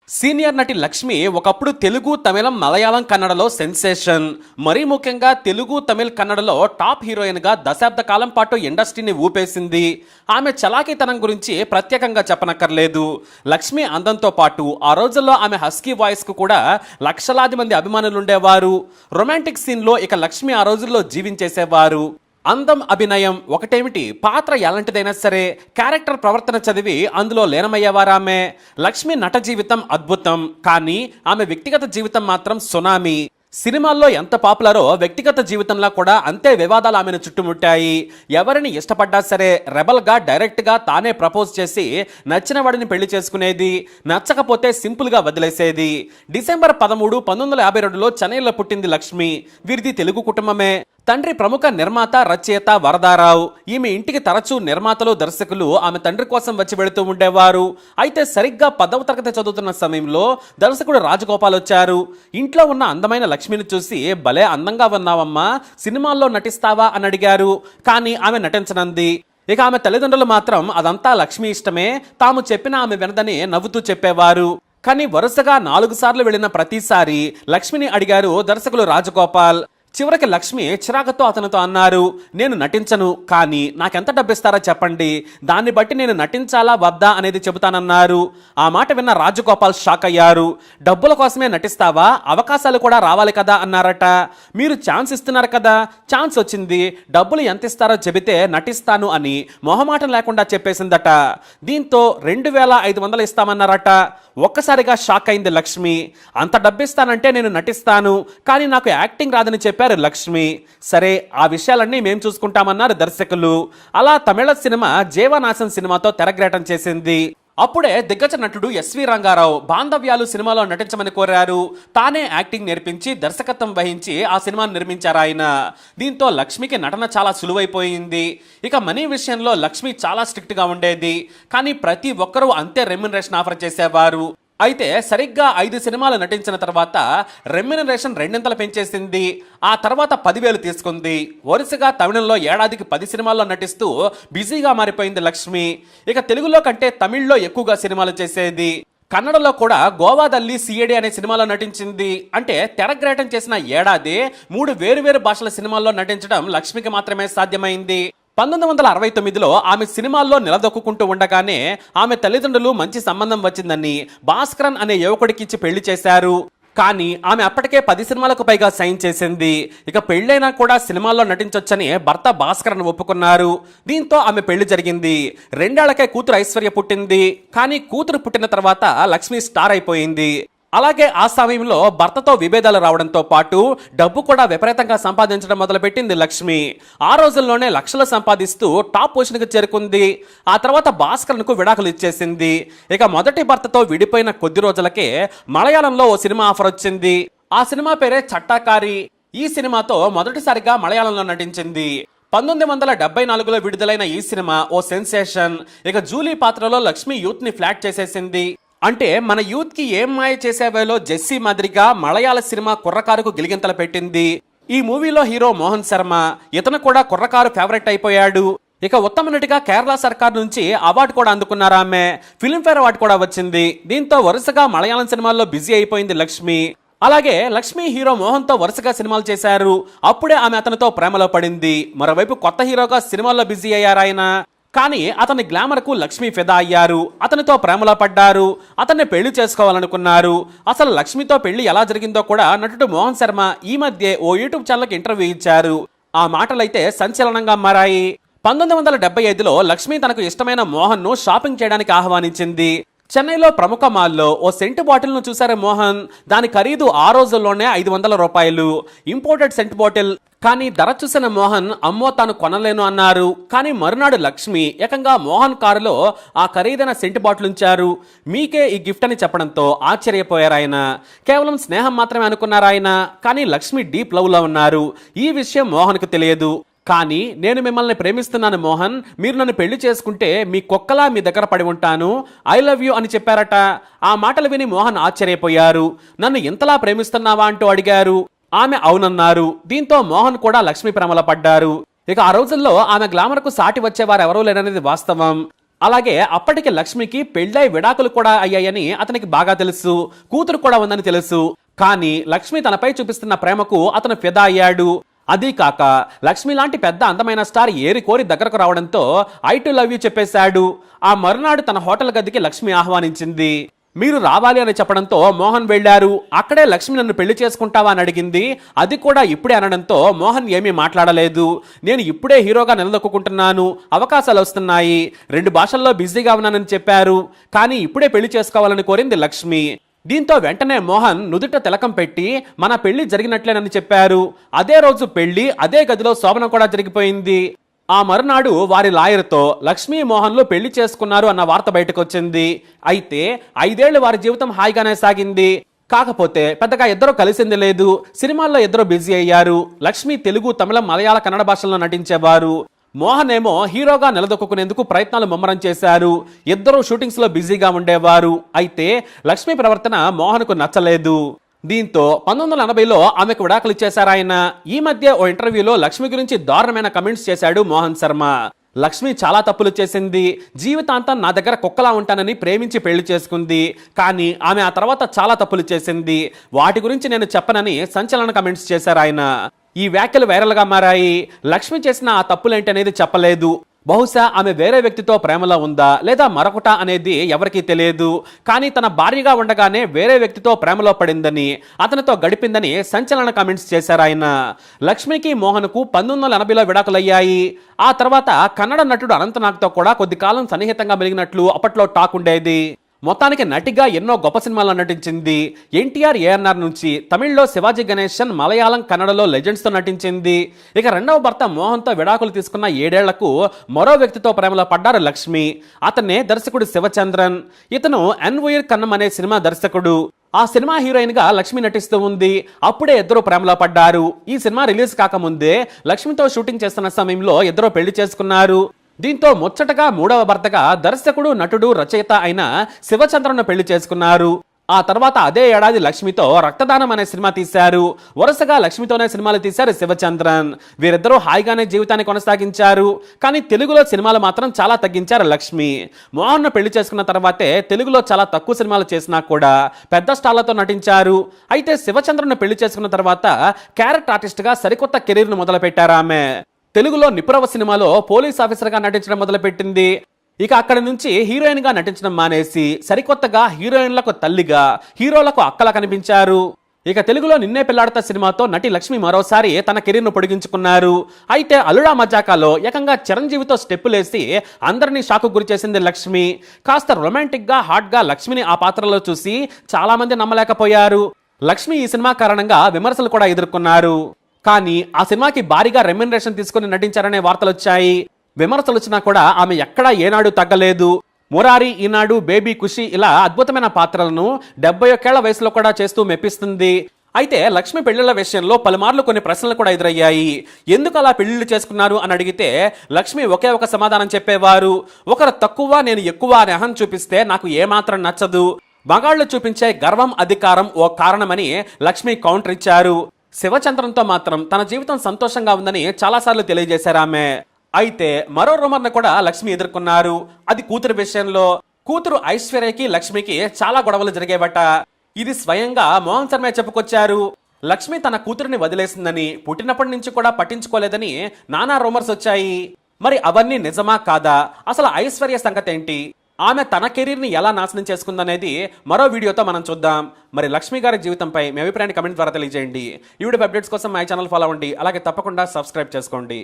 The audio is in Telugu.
సీనియర్ నటి లక్ష్మి ఒకప్పుడు తెలుగు, తమిళం, మలయాళం, కన్నడలో సెన్సేషన్. మరీ ముఖ్యంగా తెలుగు, తమిళ్, కన్నడలో టాప్ హీరోయిన్ గా దశాబ్ద కాలం పాటు ఇండస్ట్రీని ఊపేసింది. ఆమె చలాకీతనం గురించి ప్రత్యేకంగా చెప్పనక్కర్లేదు. లక్ష్మి అందంతో పాటు ఆ రోజుల్లో ఆమె హస్కీ వాయిస్ కు కూడా లక్షలాది మంది అభిమానులుండేవారు. రొమాంటిక్ సీన్ లో ఇక లక్ష్మి ఆ రోజుల్లో జీవించేసేవారు. అందం, అభినయం ఒకటేమిటి, పాత్ర ఎలాంటిదైనా సరే క్యారెక్టర్ ప్రవర్తన చదివి అందులో లీనమయ్యేవారామె. లక్ష్మి నట జీవితం అద్భుతం, కానీ ఆమె వ్యక్తిగత జీవితం మాత్రం సునామీ. సినిమాల్లో ఎంత పాపులరో వ్యక్తిగత జీవితంలో కూడా అంతే వివాదాలు ఆమెను చుట్టుముట్టాయి. ఎవరిని ఇష్టపడ్డా సరే రెబల్గా డైరెక్ట్గా తానే ప్రపోజ్ చేసి నచ్చిన వాడిని పెళ్లి చేసుకునేది, నచ్చకపోతే సింపుల్గా వదిలేసేది. డిసెంబర్ 13, 1952లో చెన్నైలో పుట్టింది లక్ష్మి. వీరిది తెలుగు కుటుంబమే. తండ్రి ప్రముఖ నిర్మాత, రచయిత వరదారావు. ఈమె ఇంటికి తరచూ నిర్మాతలు, దర్శకులు ఆమె తండ్రి కోసం వచ్చి వెళుతూ ఉండేవారు. అయితే సరిగ్గా 10వ తరగతి చదువుతున్న సమయంలో దర్శకుడు రాజగోపాల్ వచ్చారు. ఇంట్లో ఉన్న అందమైన లక్ష్మిని చూసి భలే అందంగా ఉన్నావమ్మా, సినిమాల్లో నటిస్తావా అని అడిగారు. కానీ ఆమె నటించనంది. ఇక ఆమె తల్లిదండ్రులు మాత్రం అదంతా లక్ష్మి ఇష్టమే, తాము చెప్పిన ఆమె వినదని నవ్వుతూ చెప్పేవారు. కానీ వరుసగా 4 సార్లు వెళ్లిన ప్రతిసారి లక్ష్మిని అడిగారు దర్శకులు రాజగోపాల్. చివరికి లక్ష్మి చిరాకుతో అతనితో అన్నారు, నేను నటించను, కానీ నాకెంత డబ్బిస్తారో చెప్పండి, దాన్ని బట్టి నేను నటించాలా వద్దా అనేది చెబుతానన్నారు. ఆ మాట విన్న రాజగోపాల్ షాక్ అయ్యారు. డబ్బుల కోసమే నటిస్తావా, అవకాశాలు కూడా రావాలి కదా అన్నారట. మీరు ఛాన్స్ ఇస్తున్నారు కదా, ఛాన్స్ వచ్చింది, డబ్బులు ఎంత ఇస్తారో చెబితే నటిస్తాను అని మొహమాటం లేకుండా చెప్పేసిందట. దీంతో 2500 ఇస్తామన్నారట. ఒక్కసారిగా షాక్ అయింది లక్ష్మి. అంత డబ్బిస్తానంటే నేను నటిస్తాను, కానీ నాకు యాక్టింగ్ రాదని చెప్పారు లక్ష్మి. సరే, ఆ విషయాలన్నీ మేం చూసుకుంటామన్నారు దర్శకులు. అలా తమిళ సినిమా జీవనాశం సినిమాతో తెరగ్రేటం చేసింది. అప్పుడే దిగ్గజ నటుడు ఎస్వి రంగారావు బాంధవ్యాలు సినిమాలో నటించమని కోరారు. తానే యాక్టింగ్ నేర్పించి దర్శకత్వం వహించి ఆ సినిమాను నిర్మించారు ఆయన. దీంతో లక్ష్మికి నటన చాలా సులువైపోయింది. ఇక మనీ విషయంలో లక్ష్మి చాలా స్ట్రిక్ట్ గా ఉండేది, కానీ ప్రతి ఒక్కరూ అంతే రెమ్యునరేషన్ ఆఫర్ చేసేవారు. అయితే సరిగ్గా 5 సినిమాలు నటించిన తర్వాత రెమ్యునరేషన్ 2 పెంచేసింది. ఆ తర్వాత 10,000 తీసుకుంది. వరుసగా తమిళంలో ఏడాదికి 10 సినిమాల్లో నటిస్తూ బిజీగా మారిపోయింది లక్ష్మి. ఇక తెలుగులో కంటే తమిళ్లో ఎక్కువగా సినిమాలు చేసేది. కన్నడలో కూడా గోవాదల్లి సిఐడి అనే సినిమాలో నటించింది. అంటే తెరగ్రేటం చేసిన ఏడాది 3 వేరువేరు భాషల సినిమాల్లో నటించడం లక్ష్మికి మాత్రమే సాధ్యమైంది. 1969లో ఆమె సినిమాల్లో నిలదొక్కుంటూ ఉండగానే ఆమె తల్లిదండ్రులు మంచి సంబంధం వచ్చిందని భాస్కరన్ అనే యువకుడికి ఇచ్చి పెళ్లి చేశారు. కానీ ఆమె అప్పటికే 10 సినిమాలకు పైగా సైన్ చేసింది. ఇక పెళ్ళైనా కూడా సినిమాల్లో నటించొచ్చని భర్త భాస్కరన్ ఒప్పుకున్నారు. దీంతో ఆమె పెళ్లి జరిగింది. 2 ఏళ్లకే కూతురు ఐశ్వర్య పుట్టింది. కానీ కూతురు పుట్టిన తర్వాత లక్ష్మి స్టార్ అయిపోయింది. అలాగే ఆ సమయంలో భర్తతో విభేదాలు రావడంతో పాటు డబ్బు కూడా విపరీతంగా సంపాదించడం మొదలుపెట్టింది లక్ష్మి. ఆ రోజుల్లోనే లక్షలు సంపాదిస్తూ టాప్ పొజిషన్కి చేరుకుంది. ఆ తర్వాత భాస్కర్కు విడాకులు ఇచ్చేసింది. ఇక మొదటి భర్తతో విడిపోయిన కొద్ది రోజులకే మలయాళంలో ఓ సినిమా ఆఫర్ వచ్చింది. ఆ సినిమా పేరే చట్టాకారి. ఈ సినిమాతో మొదటిసారిగా మలయాళంలో నటించింది. 1974లో విడుదలైన ఈ సినిమా ఓ సెన్సేషన్. ఇక జూలీ పాత్రలో లక్ష్మి యూత్ ని ఫ్లాట్ చేసేసింది. అంటే మన యూత్ కి ఏం మాయ చేసేవేలో జెస్సీ మాదిరిగా మలయాళ సినిమా కుర్రకారుకు గిలిగింతలు పెట్టింది. ఈ మూవీలో హీరో మోహన్ శర్మ, ఇతను కూడా కుర్రకారు ఫేవరెట్ అయిపోయాడు. ఇక ఉత్తమ నటిగా కేరళ సర్కార్ నుంచి అవార్డు కూడా అందుకున్నారు ఆమె. ఫిల్మ్ఫేర్ అవార్డు కూడా వచ్చింది. దీంతో వరుసగా మలయాళం సినిమాల్లో బిజీ అయిపోయింది లక్ష్మి. అలాగే లక్ష్మి హీరో మోహన్ తో వరుసగా సినిమాలు చేశారు. అప్పుడే ఆమె అతనితో ప్రేమలో పడింది. మరోవైపు కొత్త హీరోగా సినిమాల్లో బిజీ అయ్యారు ఆయన. కానీ అతని గ్లామర్ కు లక్ష్మి ఫిదా అయ్యారు. అతనితో ప్రేమలో పడ్డారు. అతన్ని పెళ్లి చేసుకోవాలనుకున్నారు. అసలు లక్ష్మితో పెళ్లి ఎలా జరిగిందో కూడా నటుడు మోహన్ శర్మ ఈ మధ్య ఓ యూట్యూబ్ ఛానల్కి ఇంటర్వ్యూ ఇచ్చారు. ఆ మాటలైతే సంచలనంగా మారాయి. 1975లో లక్ష్మి తనకు ఇష్టమైన మోహన్ ను షాపింగ్ చేయడానికి ఆహ్వానించింది. చెన్నైలో ప్రముఖ మాల్లో ఓ సెంటు బాటిల్ ను చూశారు మోహన్. దాని ఖరీదు ఆ రోజుల్లోనే 500 రూపాయలు. Imported cent bottle. కానీ ధర చూసిన మోహన్ అమ్మో తాను కొనలేను అన్నారు. కానీ మరునాడు లక్ష్మి ఏకంగా మోహన్ కారులో ఆ ఖరీదైన సెంటు బాటిల్ ఉంచారు. మీకే ఈ గిఫ్ట్ అని చెప్పడంతో ఆశ్చర్యపోయారు ఆయన. కేవలం స్నేహం మాత్రమే అనుకున్నారు ఆయన. కానీ లక్ష్మి డీప్ లవ్ లో ఉన్నారు. ఈ విషయం మోహన్ కు తెలియదు. కానీ నేను మిమ్మల్ని ప్రేమిస్తున్నాను మోహన్, మీరు నన్ను పెళ్లి చేసుకుంటే మీ కుక్కలా మీ దగ్గర పడి ఉంటాను, ఐ లవ్ యూ అని చెప్పారట. ఆ మాటలు విని మోహన్ ఆశ్చర్యపోయారు. నన్ను ఇంతలా ప్రేమిస్తున్నావా అంటూ అడిగారు. ఆమె అవునన్నారు. దీంతో మోహన్ కూడా లక్ష్మి ప్రేమలో పడ్డారు. ఇక ఆ రోజుల్లో ఆమె గ్లామర్ కు సాటి వచ్చేవారు ఎవరూ లేరనేది వాస్తవం. అలాగే అప్పటికి లక్ష్మికి పెళ్ళై విడాకులు కూడా అయ్యాయని అతనికి బాగా తెలుసు, కూతురు కూడా ఉందని తెలుసు. కానీ లక్ష్మి తనపై చూపిస్తున్న ప్రేమకు అతను ఫిదా అయ్యాడు. అదీ కాక లక్ష్మి లాంటి పెద్ద అందమైన స్టార్ ఏరి కోరి దగ్గరకు రావడంతో ఐ టు లవ్ యూ చెప్పేశాడు. ఆ మరునాడు తన హోటల్ గదికి లక్ష్మి ఆహ్వానించింది. మీరు రావాలి అని చెప్పడంతో మోహన్ వెళ్లారు. అక్కడే లక్ష్మి నన్ను పెళ్లి చేసుకుంటావా అని అడిగింది. అది కూడా ఇప్పుడే అనడంతో మోహన్ ఏమీ మాట్లాడలేదు. నేను ఇప్పుడే హీరోగా నిలదొక్కుంటున్నాను, అవకాశాలు వస్తున్నాయి, 2 భాషల్లో బిజీగా ఉన్నానని చెప్పారు. కానీ ఇప్పుడే పెళ్లి చేసుకోవాలని కోరింది లక్ష్మి. దీంతో వెంటనే మోహన్ నుదుట తిలకం పెట్టి మన పెళ్లి జరిగినట్లేనని చెప్పారు. అదే రోజు పెళ్లి, అదే గదిలో శోభనం కూడా జరిగిపోయింది. ఆ మరునాడు వారి లాయర్తో లక్ష్మీ మోహన్లు పెళ్లి చేసుకున్నారు అన్న వార్త బయటకు వచ్చింది. అయితే 5 ఏళ్లు వారి జీవితం హాయిగానే సాగింది. కాకపోతే పెద్దగా ఇద్దరు కలిసింది లేదు. సినిమాల్లో ఇద్దరు బిజీ అయ్యారు. లక్ష్మి తెలుగు, తమిళం, మలయాళ, కన్నడ భాషల్లో నటించేవారు. మోహన్ ఏమో హీరోగా నిలదొక్కునేందుకు ప్రయత్నాలు ముమ్మరం చేశారు. ఇద్దరు షూటింగ్స్ లో బిజీగా ఉండేవారు. అయితే లక్ష్మి ప్రవర్తన మోహన్కు నచ్చలేదు. దీంతో 1980లో ఆమెకు విడాకులు ఇచ్చేశారు ఆయన. ఈ మధ్య ఓ ఇంటర్వ్యూలో లక్ష్మి గురించి దారుణమైన కమెంట్స్ చేశాడు మోహన్ శర్మ. లక్ష్మి చాలా తప్పులు చేసింది, జీవితాంతం నా దగ్గర కుక్కలా ఉంటానని ప్రేమించి పెళ్లి చేసుకుంది. కానీ ఆమె ఆ తర్వాత చాలా తప్పులు చేసింది, వాటి గురించి నేను చెప్పనని సంచలన కమెంట్స్ చేశారు ఆయన. ఈ వ్యాఖ్యలు వైరల్గా మారాయి. లక్ష్మి చేసిన ఆ తప్పులేంటనేది చెప్పలేదు. బహుశా ఆమె వేరే వ్యక్తితో ప్రేమలో ఉందా లేదా మరొకట అనేది ఎవరికీ తెలియదు. కానీ తన భార్యగా ఉండగానే వేరే వ్యక్తితో ప్రేమలో పడిందని, అతనితో గడిపిందని సంచలన కామెంట్స్ చేశారు ఆయన. లక్ష్మికి మోహన్కు 1980లో విడాకులయ్యాయి. ఆ తర్వాత కన్నడ నటుడు అనంతనాగ్తో కూడా కొద్ది కాలం సన్నిహితంగా మెలిగినట్లు అప్పట్లో టాక్ ఉండేది. మొత్తానికి నటిగా ఎన్నో గొప్ప సినిమాల్లో నటించింది. ఎన్టీఆర్, ఏఎన్ఆర్ నుంచి తమిళ్లో శివాజీ గణేశన్, మలయాళం, కన్నడలో లెజెండ్స్తో నటించింది. ఇక రెండవ భర్త మోహన్తో విడాకులు తీసుకున్న 7 ఏళ్లకు మరో వ్యక్తితో ప్రేమలో పడ్డారు లక్ష్మి. అతనే దర్శకుడు శివచంద్రన్. ఇతను ఎన్వుయిర్ కన్నం అనే సినిమా దర్శకుడు. ఆ సినిమా హీరోయిన్ గా లక్ష్మి నటిస్తూ ఉంది. అప్పుడే ఇద్దరు ప్రేమలో పడ్డారు. ఈ సినిమా రిలీజ్ కాకముందే లక్ష్మితో షూటింగ్ చేస్తున్న సమయంలో ఇద్దరు పెళ్లి చేసుకున్నారు. దీంతో ముచ్చటగా 3వ భర్తగా దర్శకుడు, నటుడు, రచయిత అయిన శివచంద్రను పెళ్లి చేసుకున్నారు. ఆ తర్వాత అదే ఏడాది లక్ష్మితో రక్తదానం అనే సినిమా తీశారు. వరుసగా లక్ష్మితోనే సినిమాలు తీశారు శివచంద్రన్. వీరిద్దరూ హాయిగానే జీవితాన్ని కొనసాగించారు. కానీ తెలుగులో సినిమాలు మాత్రం చాలా తగ్గించారు లక్ష్మి. మోహన్ను పెళ్లి చేసుకున్న తర్వాతే తెలుగులో చాలా తక్కువ సినిమాలు చేసినా కూడా పెద్ద స్టార్లతో నటించారు. అయితే శివచంద్రను పెళ్లి చేసుకున్న తర్వాత క్యారెక్టర్ ఆర్టిస్ట్ గా సరికొత్త కెరీర్ను మొదలుపెట్టారు ఆమె. తెలుగులో నిపురవ సినిమాలో పోలీస్ ఆఫీసర్గా నటించడం మొదలుపెట్టింది. ఇక అక్కడి నుంచి హీరోయిన్ గా నటించడం మానేసి సరికొత్తగా హీరోయిన్లకు తల్లిగా, హీరోలకు అక్కలా కనిపించారు. ఇక తెలుగులో నిన్నే పెళ్లాడతా సినిమాతో నటి లక్ష్మి మరోసారి తన కెరీర్ను పొడిగించుకున్నారు. అయితే అల్లుడా మజాకాలో ఏకంగా చిరంజీవితో స్టెప్పులేసి అందరినీ షాకు గురి చేసింది లక్ష్మి. కాస్త రొమాంటిక్ గా, హాట్ గా లక్ష్మిని ఆ పాత్రలో చూసి చాలా మంది నమ్మలేకపోయారు. లక్ష్మి ఈ సినిమా కారణంగా విమర్శలు కూడా ఎదుర్కొన్నారు. కానీ ఆ సినిమాకి భారీగా రెమ్యునరేషన్ తీసుకుని నటించారనే వార్తలు వచ్చాయి. విమర్శలు వచ్చినా కూడా ఆమె ఎక్కడా ఏనాడు తగ్గలేదు. మురారి, ఈనాడు, బేబీ, ఖుషి ఇలా అద్భుతమైన పాత్రలను 71 ఏళ్ల వయసులో కూడా చేస్తూ మెప్పిస్తుంది. అయితే లక్ష్మి పెళ్లిళ్ల విషయంలో పలుమార్లు కొన్ని ప్రశ్నలు కూడా ఎదురయ్యాయి. ఎందుకు అలా పెళ్లిళ్ళు చేసుకున్నారు అని అడిగితే లక్ష్మి ఒకే ఒక సమాధానం చెప్పేవారు. ఒకరు తక్కువ, నేను ఎక్కువ అని అహం చూపిస్తే నాకు ఏమాత్రం నచ్చదు. మగాళ్లు చూపించే గర్వం, అధికారం ఓ కారణమని లక్ష్మి కౌంటర్ ఇచ్చారు. శివచంద్రంతో మాత్రం తన జీవితం సంతోషంగా ఉందని చాలాసార్లు తెలియజేశారు ఆమె. అయితే మరో రూమర్ను కూడా లక్ష్మి ఎదుర్కొన్నారు. అది కూతురు విషయంలో. కూతురు ఐశ్వర్యకి లక్ష్మికి చాలా గొడవలు జరిగేవట. ఇది స్వయంగా మోహన్ శర్మ చెప్పుకొచ్చారు. లక్ష్మి తన కూతురిని వదిలేసిందని, పుట్టినప్పటి నుంచి కూడా పట్టించుకోలేదని నానా రూమర్స్ వచ్చాయి. మరి అవన్నీ నిజమా కాదా? అసలు ఐశ్వర్య సంగతి ఏంటి? ఆమె తన కెరీర్ని ఎలా నాశనం చేసుకుందనేది మరో వీడియోతో మనం చూద్దాం. మరి లక్ష్మి గారి జీవితంపై మీ అభిప్రాయాన్ని కమెంట్ ద్వారా తెలియజేయండి. ఈ వీడియో అప్డేట్స్ కోసం మై ఛానల్ ఫాలో అవ్వండి. అలాగే తప్పకుండా సబ్స్క్రైబ్ చేసుకోండి.